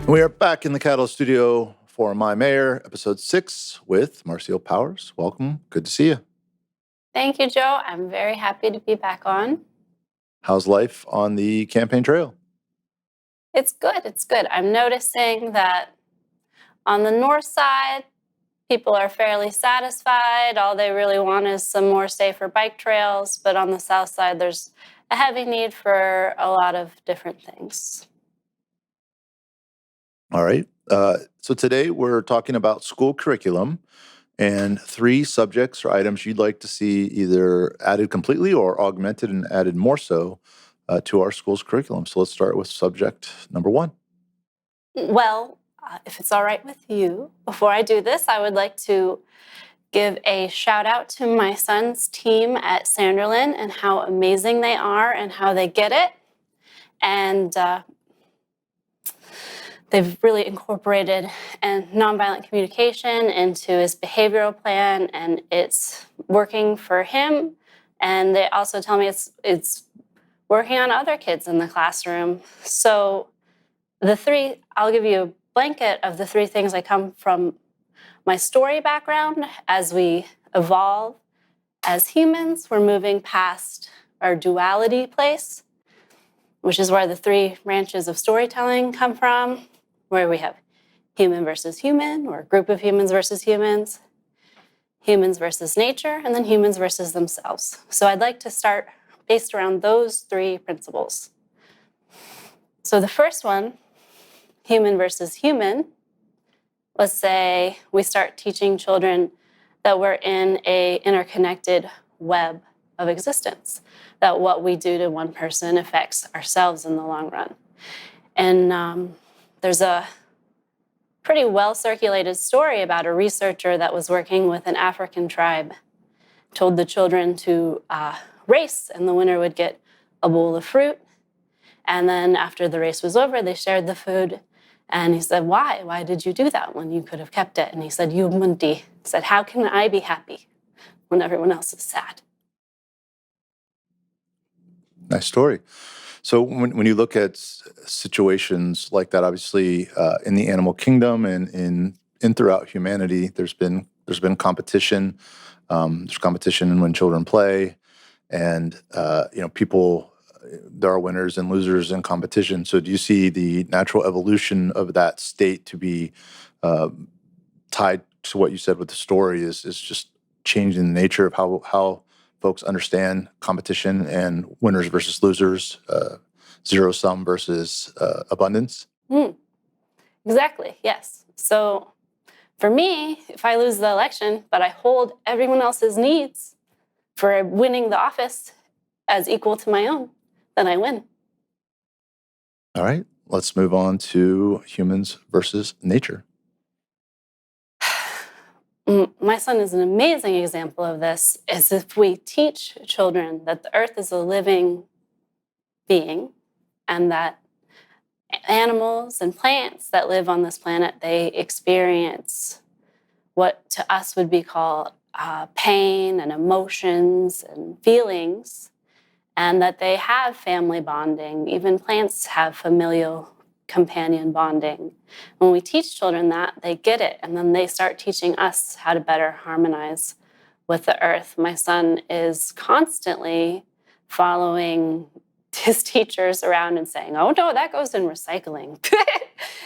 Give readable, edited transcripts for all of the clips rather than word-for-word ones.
We are back in the Catalyst Studio for My Mayor, episode 6 with Marcile Powers. Welcome. Good to see you. Thank you, Joe. I'm very happy to be back on. How's life on the campaign trail? It's good. It's good. I'm noticing that on the north side, people are fairly satisfied. All they really want is some more safer bike trails. But on the south side, there's a heavy need for a lot of different things. All right. So today we're talking about school curriculum and 3 subjects or items you'd like to see either added completely or augmented and added more so to our school's curriculum. So let's start with subject number 1. Well, if it's all right with you, before I do this, I would like to give a shout out to my son's team at Sanderlin and how amazing they are and how they get it. And they've really incorporated nonviolent communication into his behavioral plan, and it's working for him. And they also tell me it's working on other kids in the classroom. So I'll give you a blanket of the 3 things I come from my story background. As we evolve as humans, we're moving past our duality place, which is where the 3 branches of storytelling come from, where we have human versus human, or a group of humans versus humans, humans versus nature, and then humans versus themselves. So I'd like to start based around those 3 principles. So the first one, human versus human, let's say we start teaching children that we're in an interconnected web of existence, that what we do to one person affects ourselves in the long run. And there's a pretty well-circulated story about a researcher that was working with an African tribe, told the children to race, and the winner would get a bowl of fruit. And then after the race was over, they shared the food. And he said, why? Why did you do that when you could have kept it? And he said, you mundi. He said, how can I be happy when everyone else is sad? Nice story. So when you look at situations like that, obviously in the animal kingdom and in throughout humanity, there's been competition. There's competition when children play, and people. There are winners and losers in competition. So do you see the natural evolution of that state to be tied to what you said with the story is just changing the nature of how folks understand competition and winners versus losers, zero sum versus abundance? Exactly, yes. So for me, if I lose the election, but I hold everyone else's needs for winning the office as equal to my own, then I win. All right, let's move on to humans versus nature. My son is an amazing example of this, is if we teach children that the earth is a living being and that animals and plants that live on this planet, they experience what to us would be called pain and emotions and feelings, and that they have family bonding. Even plants have familial companion bonding. When we teach children that, they get it, and then they start teaching us how to better harmonize with the earth. My son is constantly following his teachers around and saying, oh no, that goes in recycling.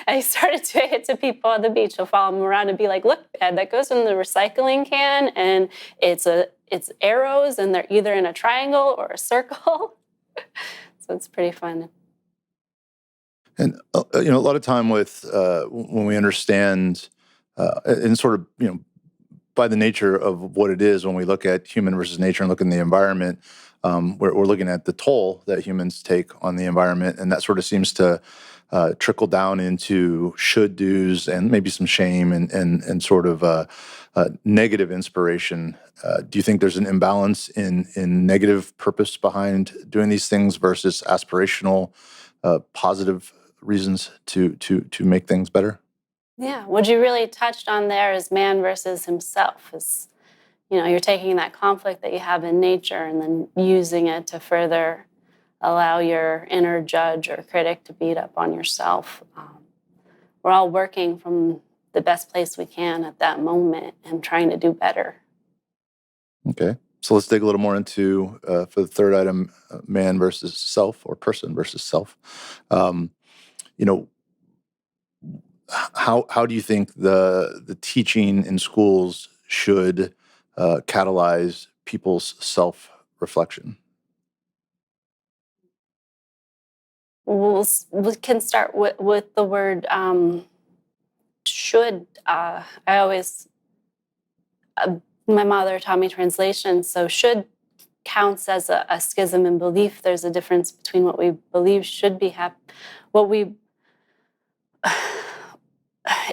And he started doing it to people on the beach. He'll follow them around and be like, look, Dad, that goes in the recycling can, and it's arrows, and they're either in a triangle or a circle. So it's pretty fun. And a lot of time with when we understand and sort of by the nature of what it is, when we look at human versus nature and look in the environment, we're looking at the toll that humans take on the environment, and that sort of seems to trickle down into should do's and maybe some shame and sort of negative inspiration. Do you think there's an imbalance in negative purpose behind doing these things versus aspirational, positive reasons to make things better? Yeah, what you really touched on there is man versus himself. Is you're taking that conflict that you have in nature and then using it to further allow your inner judge or critic to beat up on yourself. we're all working from the best place we can at that moment and trying to do better. Okay. So let's dig a little more into, for the third item, man versus self or person versus self. Um, you know, how do you think the teaching in schools should catalyze people's self reflection? We can start with the word should. I always, uh, my mother taught me translation, so should counts as a schism in belief. There's a difference between what we believe should be what we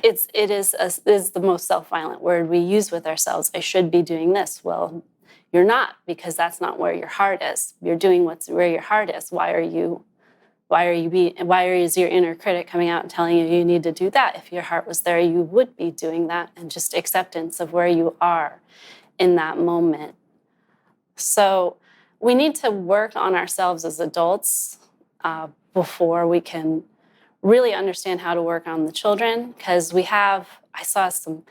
it is the most self-violent word we use with ourselves. I should be doing this. Well, you're not, because that's not where your heart is. You're doing where your heart is. Why is your inner critic coming out and telling you you need to do that? If your heart was there, you would be doing that, and just acceptance of where you are in that moment. So we need to work on ourselves as adults before we can really understand how to work on the children, because I saw some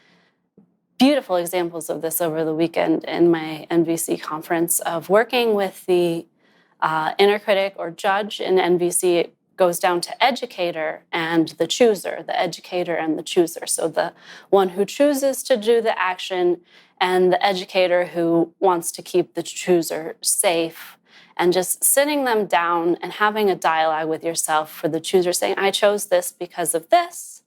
beautiful examples of this over the weekend in my NVC conference of working with the inner critic or judge in NVC. It goes down to educator and the chooser, the educator and the chooser. So the one who chooses to do the action and the educator who wants to keep the chooser safe, and just sitting them down and having a dialogue with yourself. For the chooser saying, I chose this because of this.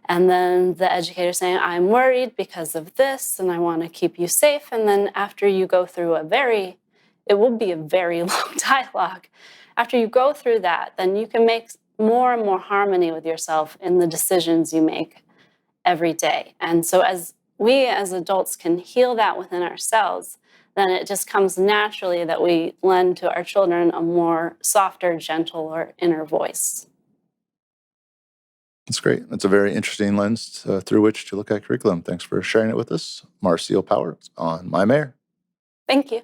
And then the educator saying, I'm worried because of this, and I want to keep you safe. And then after you go through it will be a very long dialogue. After you go through that, then you can make more and more harmony with yourself in the decisions you make every day. And so as we as adults can heal that within ourselves, then it just comes naturally that we lend to our children a more softer, gentler inner voice. That's great. That's a very interesting lens through which to look at curriculum. Thanks for sharing it with us. Marcile Powers on My Mayor. Thank you.